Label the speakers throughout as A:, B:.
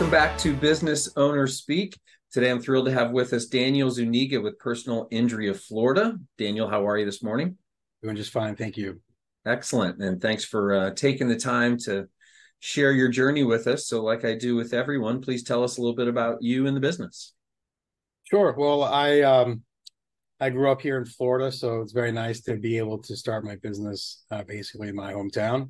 A: Welcome back to Business Owners Speak. Today I'm thrilled to have with us Daniel Zuniga with Personal Injury of Florida. Daniel, how are you this morning?
B: Doing just fine, thank you.
A: Excellent. And thanks for taking the time to share your journey with us. So like I do with everyone, please tell us a little bit about you and the business.
B: Sure. Well, I grew up here in Florida, so it's very nice to be able to start my business basically in my hometown.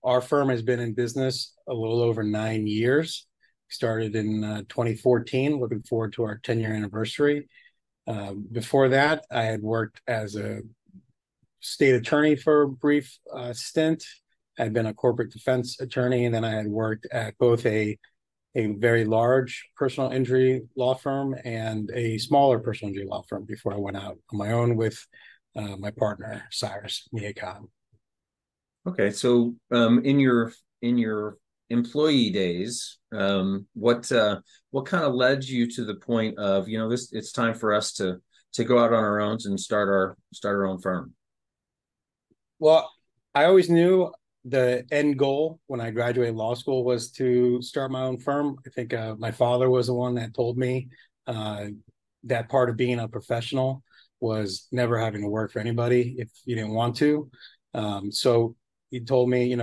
B: Our firm has been in business a little over 9 years. Started in 2014. Looking forward to our 10-year anniversary. Before that, I had worked as a state attorney for a brief stint. I'd been a corporate defense attorney, and then I had worked at both a very large personal injury law firm and a smaller personal injury law firm before I went out on my own with my partner, Cyrus Miakan.
A: Okay, so in your employee days, what kind of led you to the point of, this it's time for us to go out on our own and start our own firm?
B: Well, I always knew the end goal when I graduated law school was to start my own firm. I think my father was the one that told me uh, that part of being a professional was never having to work for anybody if you didn't want to. So he told me,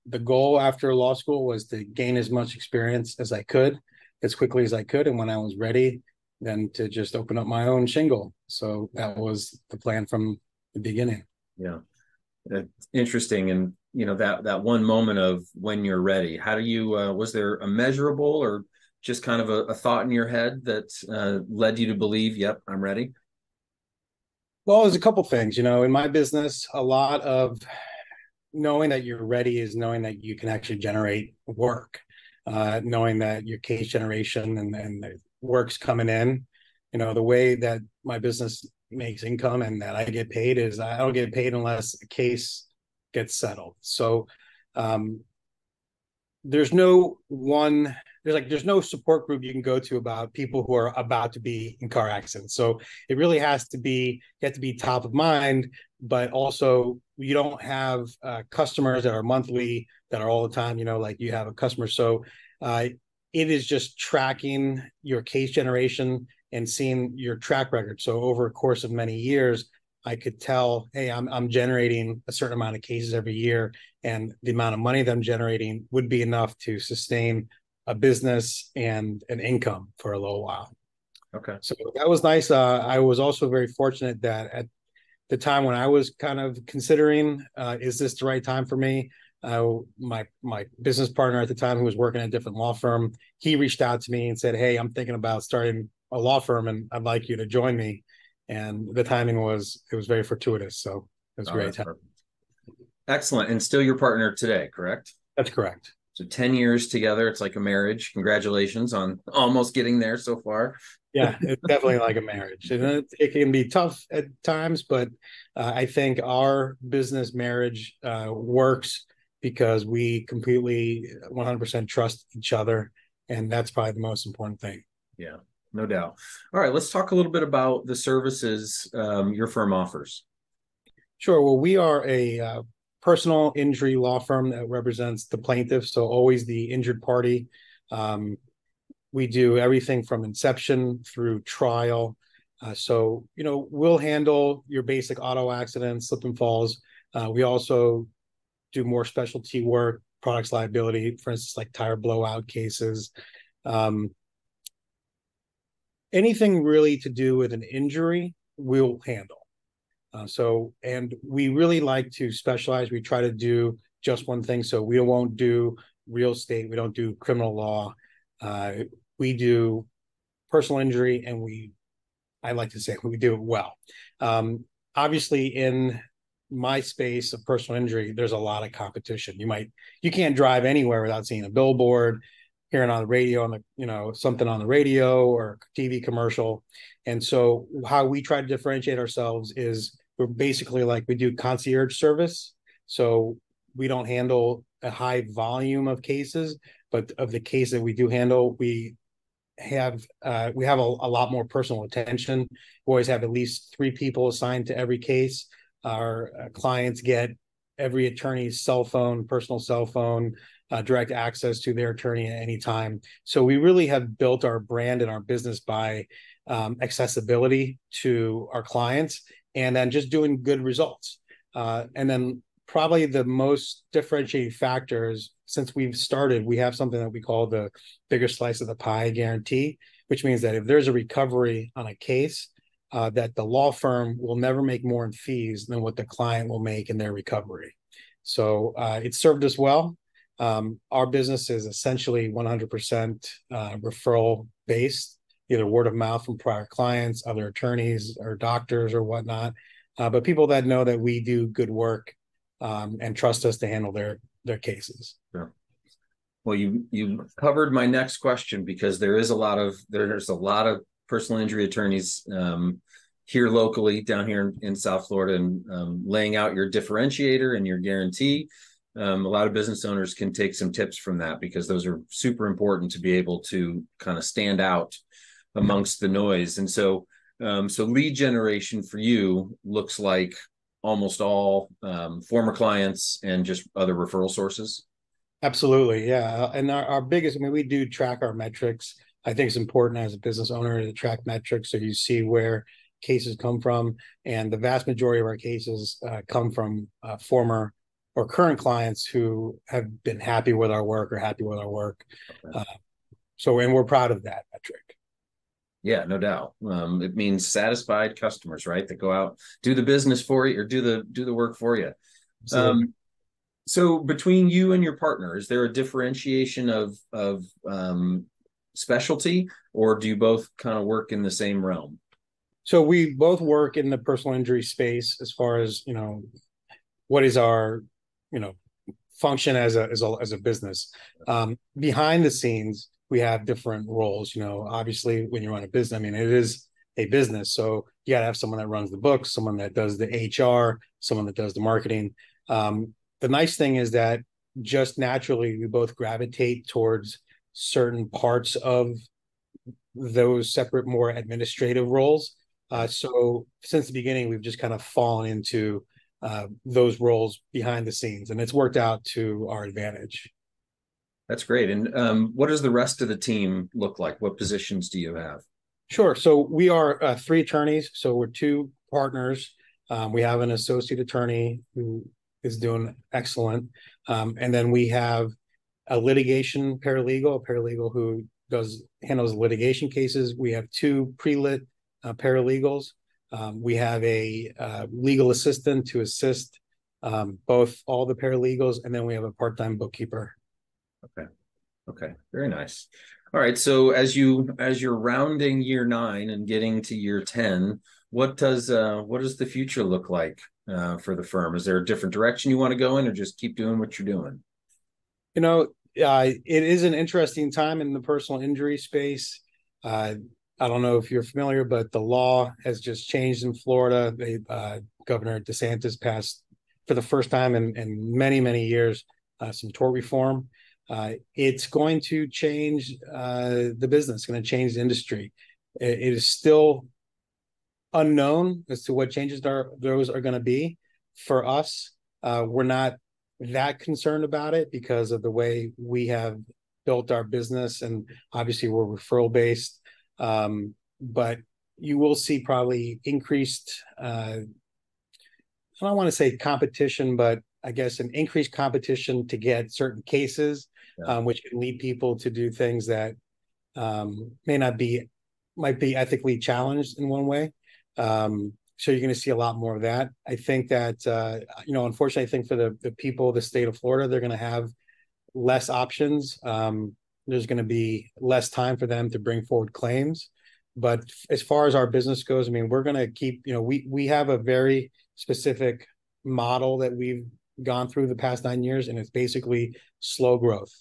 B: the goal after law school was to gain as much experience as I could, as quickly as I could. And when I was ready, then to just open up my own shingle. So that was the plan from the beginning.
A: Yeah. Interesting. And that one moment of when you're ready, how do you was there a measurable or just kind of a thought in your head that led you to believe, yep, I'm ready?
B: Well, there's a couple things, in my business, a lot of knowing that you're ready is knowing that you can actually generate work, knowing that your case generation and the work's coming in. The way that my business makes income and that I get paid is I don't get paid unless a case gets settled. So there's no one there's no support group you can go to about people who are about to be in car accidents. So it really has to be, you have to be top of mind, but also you don't have customers that are monthly that are all the time, like you have a customer. So it is just tracking your case generation and seeing your track record. So over a course of many years, I could tell, hey, I'm generating a certain amount of cases every year, and the amount of money that I'm generating would be enough to sustain a business and an income for a little while.
A: Okay.
B: So that was nice. I was also very fortunate that at the time when I was kind of considering, is this the right time for me? My business partner at the time, who was working at a different law firm, he reached out to me and said, hey, I'm thinking about starting a law firm and I'd like you to join me. And the timing was very fortuitous. So it was great.
A: Excellent. And still your partner today, correct?
B: That's correct.
A: So 10 years together, it's like a marriage. Congratulations on almost getting there so far.
B: Yeah, it's definitely like a marriage. And it can be tough at times, but I think our business marriage works because we completely 100% trust each other. And that's probably the most important thing.
A: Yeah, no doubt. All right, let's talk a little bit about the services your firm offers.
B: Sure. Well, we are a personal injury law firm that represents the plaintiff, so always the injured party. We do everything from inception through trial. So, we'll handle your basic auto accidents, slip and falls. We also do more specialty work, products liability, for instance, like tire blowout cases. Anything really to do with an injury, we'll handle. And we really like to specialize. We try to do just one thing. So we won't do real estate. We don't do criminal law. We do personal injury, and I like to say we do it well. Obviously, in my space of personal injury, there's a lot of competition. You can't drive anywhere without seeing a billboard, hearing on the radio, something on the radio or TV commercial. And so how we try to differentiate ourselves is we're basically we do concierge service. So we don't handle a high volume of cases, but of the case that we do handle, we have a lot more personal attention. We always have at least 3 people assigned to every case. Our clients get every attorney's personal cell phone, direct access to their attorney at any time. So we really have built our brand and our business by accessibility to our clients, and then just doing good results. And then probably the most differentiating factors, since we've started, we have something that we call the bigger slice of the pie guarantee, which means that if there's a recovery on a case, that the law firm will never make more in fees than what the client will make in their recovery. So it's served us well. Our business is essentially 100% referral based, either word of mouth from prior clients, other attorneys or doctors or whatnot. But people that know that we do good work and trust us to handle their cases.
A: Sure. Well, you covered my next question, because there's a lot of personal injury attorneys here locally, down here in South Florida, and laying out your differentiator and your guarantee. A lot of business owners can take some tips from that, because those are super important to be able to kind of stand out amongst the noise. And so lead generation for you looks like almost all former clients and just other referral sources.
B: Absolutely. Yeah. And our biggest, I mean, we do track our metrics. I think it's important as a business owner to track metrics so you see where cases come from. And the vast majority of our cases come from former or current clients who have been happy with our work or happy with our work.
A: Okay.
B: And we're proud of that metric.
A: Yeah, no doubt. It means satisfied customers, right? That go out, do the business for you, or do the work for you.
B: Absolutely.
A: So between you and your partner, is there a differentiation of specialty, or do you both kind of work in the same realm?
B: So we both work in the personal injury space as far as, what is our, function as a business. Behind the scenes, we have different roles. Obviously, when you run a business, I mean, it is a business, so you got to have someone that runs the books, someone that does the HR, someone that does the marketing. The nice thing is that just naturally, we both gravitate towards certain parts of those separate, more administrative roles. So since the beginning, we've just kind of fallen into those roles behind the scenes, and it's worked out to our advantage.
A: That's great. And what does the rest of the team look like? What positions do you have?
B: Sure. So we are three attorneys. So we're two partners. We have an associate attorney who is doing excellent. And then we have a litigation paralegal, a paralegal who handles litigation cases. We have two pre-lit paralegals. We have a legal assistant to assist all the paralegals, and then we have a part-time bookkeeper.
A: Okay. Okay. Very nice. All right. So as you're rounding year 9 and getting to year 10, what does the future look like for the firm? Is there a different direction you want to go in, or just keep doing what you're doing?
B: It is an interesting time in the personal injury space. I don't know if you're familiar, but the law has just changed in Florida. Governor DeSantis passed, for the first time in many, many years, some tort reform. It's going to change the business, it's going to change the industry. It is still unknown as to what changes those are going to be. For us, we're not that concerned about it because of the way we have built our business, and obviously we're referral based. But you will see probably increased, I don't want to say competition, but I guess an increased competition to get certain cases,
A: Yeah.
B: which can lead people to do things that might be ethically challenged in one way. So you're going to see a lot more of that. I think that, unfortunately, I think for the people of the state of Florida, they're going to have less options. There's going to be less time for them to bring forward claims. But as far as our business goes, I mean, we're going to keep, we have a very specific model that we've gone through the past 9 years, and it's basically slow growth.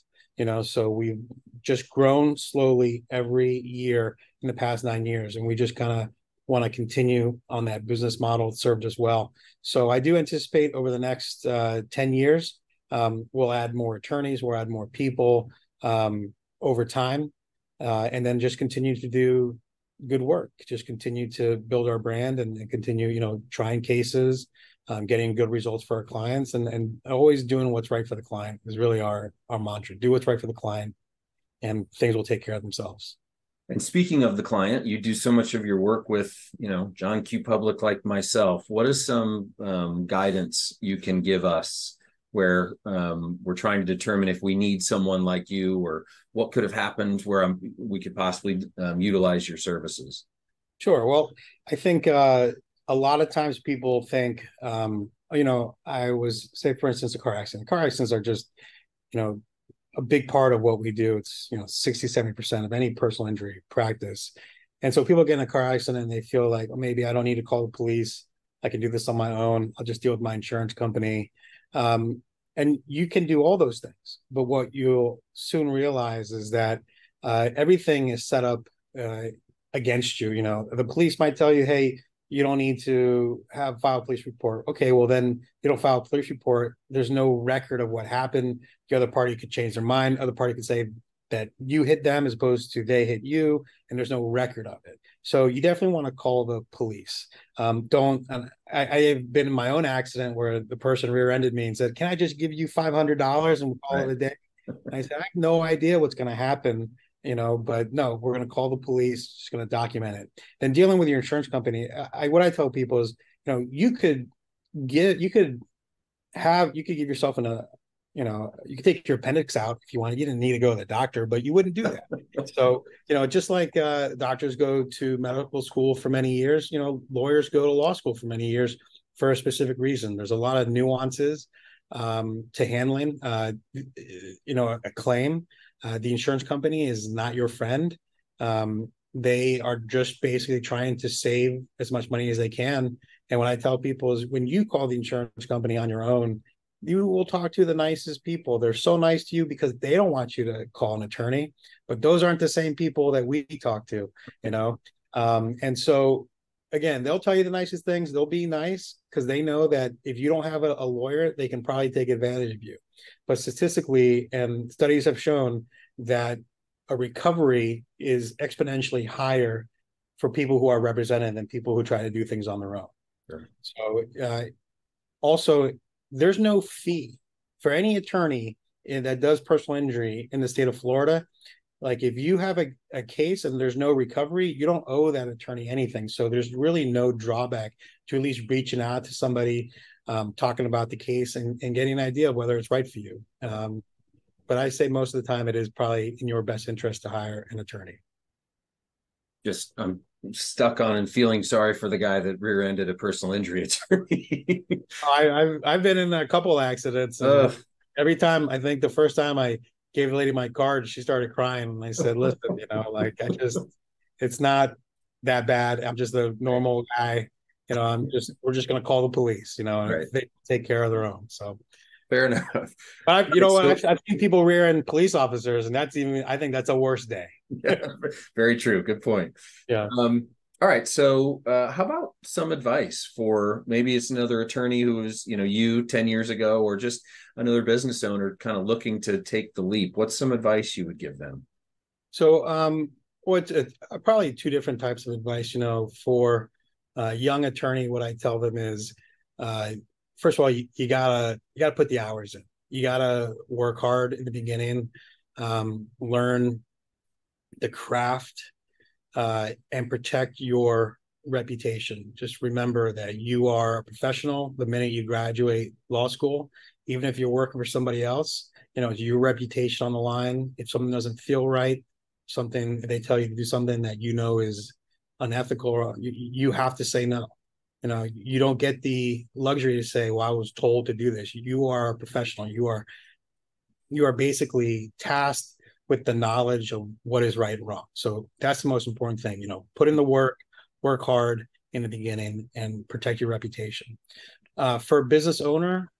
B: So we've just grown slowly every year in the past 9 years, and we just kind of want to continue on that business model. It served us well. So I do anticipate over the next 10 years, we'll add more attorneys, we'll add more people over time, and then just continue to do good work, just continue to build our brand and continue, trying cases, getting good results for our clients, and always doing what's right for the client is really our mantra. Do what's right for the client, and things will take care of themselves.
A: And speaking of the client, you do so much of your work with, John Q. Public like myself. What is some guidance you can give us where we're trying to determine if we need someone like you, or what could have happened where we could possibly utilize your services?
B: Sure. Well, I think a lot of times people think, I was, say, for instance, a car accident. Car accidents are just, you know, a big part of what we do. It's, 60, 70% of any personal injury practice. And so people get in a car accident and they feel like, oh, maybe I don't need to call the police. I can do this on my own. I'll just deal with my insurance company. And you can do all those things. But what you'll soon realize is that everything is set up against you. The police might tell you, hey, you don't need to file a police report. Okay, well, then you don't file a police report. There's no record of what happened. The other party could change their mind. Other party could say that you hit them as opposed to they hit you, and there's no record of it. So you definitely want to call the police. Don't. I have been in my own accident where the person rear-ended me and said, "Can I just give you $500 and we'll call
A: Right.
B: it a day?" And I said, "I have no idea what's going to happen." But no, we're going to call the police, just going to document it. Then dealing with your insurance company, what I tell people is, you could give yourself you could take your appendix out if you wanted. You didn't need to go to the doctor, but you wouldn't do that. So, just like doctors go to medical school for many years, lawyers go to law school for many years for a specific reason. There's a lot of nuances to handling, a claim. The insurance company is not your friend. They are just basically trying to save as much money as they can. And what I tell people is, when you call the insurance company on your own, you will talk to the nicest people. They're so nice to you because they don't want you to call an attorney, but those aren't the same people that we talk to. And so, again, they'll tell you the nicest things. They'll be nice because they know that if you don't have a lawyer, they can probably take advantage of you. But statistically, and studies have shown that a recovery is exponentially higher for people who are represented than people who try to do things on their own.
A: Sure.
B: So also, there's no fee for any attorney that does personal injury in the state of Florida. Like, if you have a case and there's no recovery, you don't owe that attorney anything. So there's really no drawback to at least reaching out to somebody, talking about the case and getting an idea of whether it's right for you. But I say most of the time it is probably in your best interest to hire an attorney.
A: Just I'm stuck on and feeling sorry for the guy that rear-ended a personal injury attorney.
B: I've been in a couple accidents, and
A: Ugh.
B: every time, I think the first time I gave a lady my card, she started crying, and I said, "Listen, it's not that bad. I'm just a normal guy. We're just going to call the police.
A: Right.
B: They take care of their own." So,
A: Fair enough.
B: but
A: Right, so
B: I've seen people rear-end police officers, and I think that's a worse day.
A: yeah, very true. Good point.
B: Yeah.
A: All right. So, how about some advice for, maybe it's another attorney who was, you 10 years ago, or just another business owner kind of looking to take the leap? What's some advice you would give them?
B: So, it's probably two different types of advice. For a young attorney, what I tell them is, first of all, you gotta put the hours in. You gotta work hard in the beginning, learn the craft, and protect your reputation. Just remember that you are a professional the minute you graduate law school. Even if you're working for somebody else, it's your reputation on the line. If something doesn't feel right, something they tell you to do something that is unethical, you have to say no. You don't get the luxury to say, "Well, I was told to do this." You are a professional. You are basically tasked with the knowledge of what is right and wrong. So that's the most important thing. Put in the work hard in the beginning, and protect your reputation. For a business owner,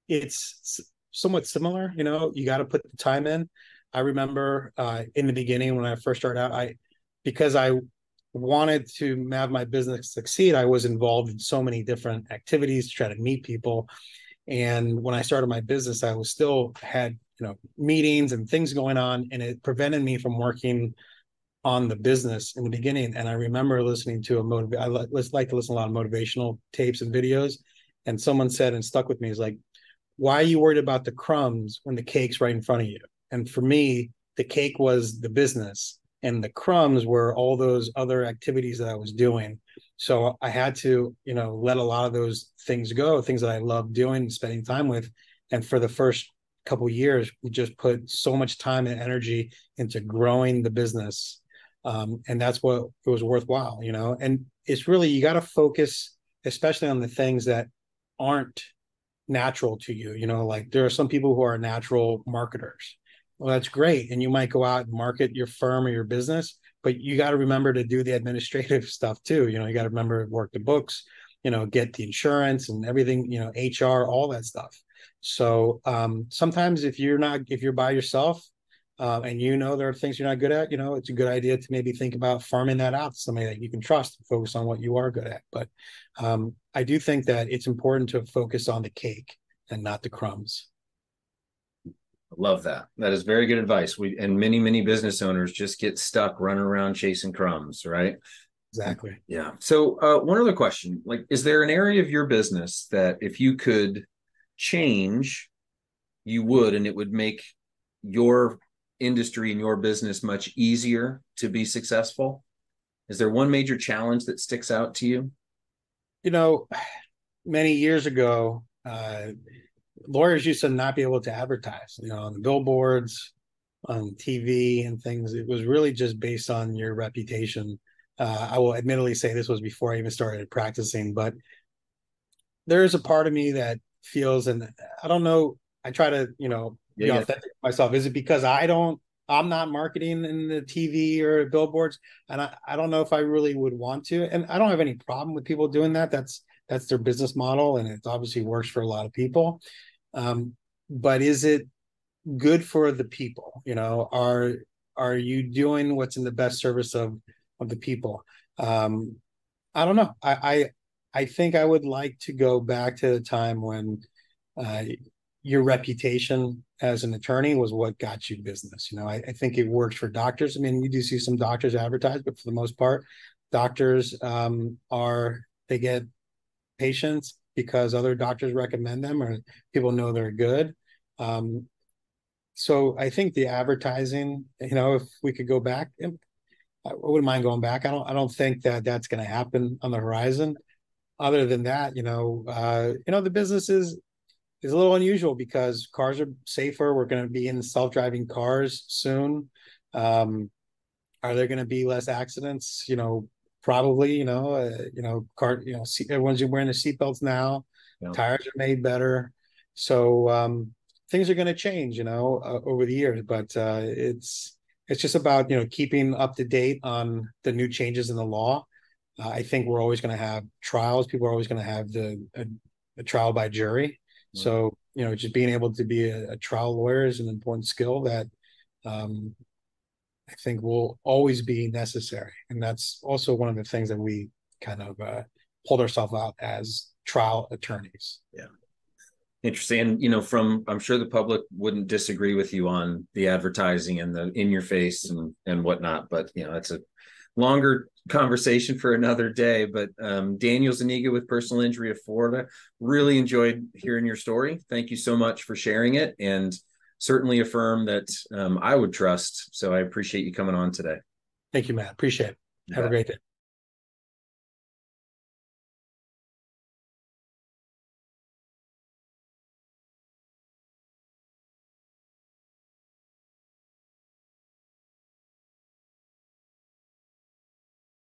B: it's somewhat similar. You got to put the time in. I remember in the beginning when I first started out, because I wanted to have my business succeed, I was involved in so many different activities to try to meet people. And when I started my business, I was still had meetings and things going on, and it prevented me from working on the business in the beginning. And I remember listening to I like to listen to a lot of motivational tapes and videos. And someone said, and stuck with me, is like, why are you worried about the crumbs when the cake's right in front of you? And for me, the cake was the business, and the crumbs were all those other activities that I was doing. So I had to, let a lot of those things go, things that I love doing, spending time with. And for the first couple of years, we just put so much time and energy into growing the business. And that's what it was worthwhile. And it's really, you got to focus, especially on the things that aren't natural to you. Like there are some people who are natural marketers. Well, that's great. And you might go out and market your firm or your business, but you got to remember to do the administrative stuff too. You got to remember to work the books, get the insurance and everything, HR, all that stuff. So sometimes if you're by yourself, and there are things you're not good at, it's a good idea to maybe think about farming that out to somebody that you can trust and focus on what you are good at. But I do think that it's important to focus on the cake and not the crumbs.
A: Love that. That is very good advice. And many business owners just get stuck running around chasing crumbs, right?
B: Exactly.
A: Yeah. So one other question, like, is there an area of your business that if you could change, you would, and it would make your industry and your business much easier to be successful? Is there one major challenge that sticks out to you?
B: You know, Many years ago, lawyers used to not be able to advertise, on the billboards, on TV and things. It was really just based on your reputation. I will admittedly say this was before I even started practicing, but there is a part of me that feels, and I don't know, I try to,
A: Yeah,
B: be
A: yeah.
B: authentic to myself. Is it because I'm not marketing in the TV or billboards? And I don't know if I really would want to. And I don't have any problem with people doing that. That's their business model. And it obviously works for a lot of people. But is it good for the people? Are you doing what's in the best service of the people? I don't know. I think I would like to go back to the time when uh, your reputation as an attorney was what got you business. I think it works for doctors. I mean, you do see some doctors advertise, but for the most part, doctors they get patients because other doctors recommend them or people know they're good. Um, so I think the advertising, if we could go back, I wouldn't mind going back. I don't think that that's going to happen on the horizon. Other than that, the business is a little unusual because cars are safer. We're going to be in self-driving cars soon. Are there going to be less accidents? Probably. Everyone's wearing the seatbelts now.
A: Yeah.
B: Tires are made better, so things are going to change. Over the years, but it's just about keeping up to date on the new changes in the law. I think we're always going to have trials. People are always going to have a trial by jury. So, just being able to be a trial lawyer is an important skill that I think will always be necessary. And that's also one of the things that we kind of hold ourselves out as trial attorneys.
A: Yeah. Interesting. And, I'm sure the public wouldn't disagree with you on the advertising and the in your face and whatnot, but, that's a longer conversation for another day. But Daniel Zuniga with Personal Injury of Florida, really enjoyed hearing your story. Thank you so much for sharing it, and certainly a firm that I would trust. So I appreciate you coming on today.
B: Thank you, Matt. Appreciate it.
A: You
B: Have a
A: bet.
B: great day.